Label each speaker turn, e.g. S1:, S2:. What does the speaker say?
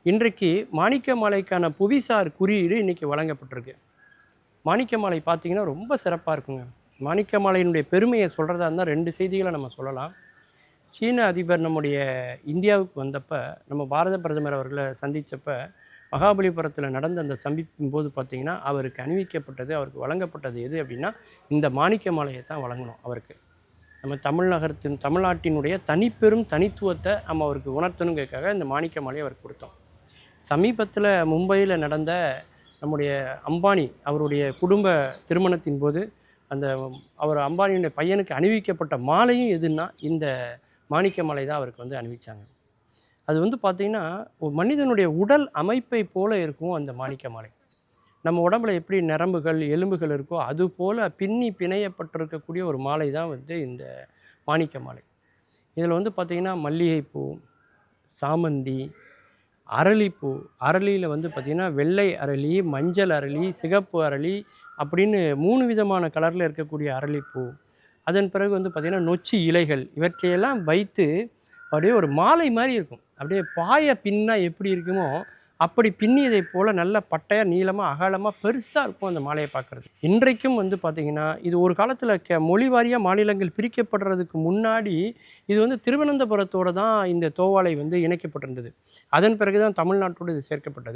S1: இன்றைக்கு மாணிக்க மாலைக்கான புவிசார் குறியீடு இன்றைக்கி வழங்கப்பட்டிருக்கு. மாணிக்க மாலை பார்த்திங்கன்னா ரொம்ப சிறப்பாக இருக்குங்க. மாணிக்க மாலையினுடைய பெருமையை சொல்கிறதா இருந்தால் 2 செய்திகளை நம்ம சொல்லலாம். சீன அதிபர் நம்முடைய இந்தியாவுக்கு வந்தப்போ, நம்ம பாரத பிரதமர் அவர்களை சந்தித்தப்ப மகாபலிபுரத்தில் நடந்த அந்த சந்திப்பின் போது பார்த்திங்கன்னா, அவருக்கு அணிவிக்கப்பட்டது, அவருக்கு வழங்கப்பட்டது எது அப்படின்னா, இந்த மாணிக்க மாலையை தான் வழங்கணும் அவருக்கு. நம்ம தமிழ்நாட்டினுடைய தனிப்பெரும் தனித்துவத்தை நம்ம அவருக்கு உணர்த்தணுங்கிறதுக்காக இந்த மாணிக்க மாலையை அவருக்கு கொடுத்தோம். சமீபத்தில் மும்பையில் நடந்த நம்முடைய அம்பானி அவருடைய குடும்ப திருமணத்தின் போது அவர் அம்பானியுடைய பையனுக்கு அணிவிக்கப்பட்ட மாலையும் எதுன்னா இந்த மாணிக்க மாலை தான் அவருக்கு அணிவிச்சாங்க. அது பார்த்திங்கன்னா ஒரு மனிதனுடைய உடல் அமைப்பை போல இருக்கும் அந்த மாணிக்க மாலை. நம்ம உடம்புல எப்படி நரம்புகள் எலும்புகள் இருக்கோ அது போல் பின்னி பிணையப்பட்டிருக்கக்கூடிய ஒரு மாலை தான் இந்த மாணிக்க மாலை. இதில் பார்த்திங்கன்னா மல்லிகைப்பூ, சாமந்தி, அரளிப்பூ, அரளியில் பார்த்திங்கன்னா வெள்ளை அரளி, மஞ்சள் அரளி, சிகப்பு அரளி அப்படின்னு 3 விதமான கலரில் இருக்கக்கூடிய அரளிப்பூ, அதன் பிறகு பார்த்திங்கன்னா நொச்சி இலைகள், இவற்றையெல்லாம் வைத்து அப்படியே ஒரு மாலை மாதிரி இருக்கும். அப்படியே பாய பின்னா எப்படி இருக்குமோ அப்படி பின்னியதை போல் நல்ல பட்டையாக நீளமாக அகலமாக பெருசாக இருக்கும் அந்த மாலையை பார்க்குறது. இன்றைக்கும் பார்த்திங்கன்னா இது ஒரு காலத்தில் மொழி வாரியாக மாநிலங்கள் பிரிக்கப்படுறதுக்கு முன்னாடி இது திருவனந்தபுரத்தோடு தான் இந்த தோவாளை இணைக்கப்பட்டிருந்தது. அதன் பிறகு தான் தமிழ்நாட்டோடு இது சேர்க்கப்பட்டது.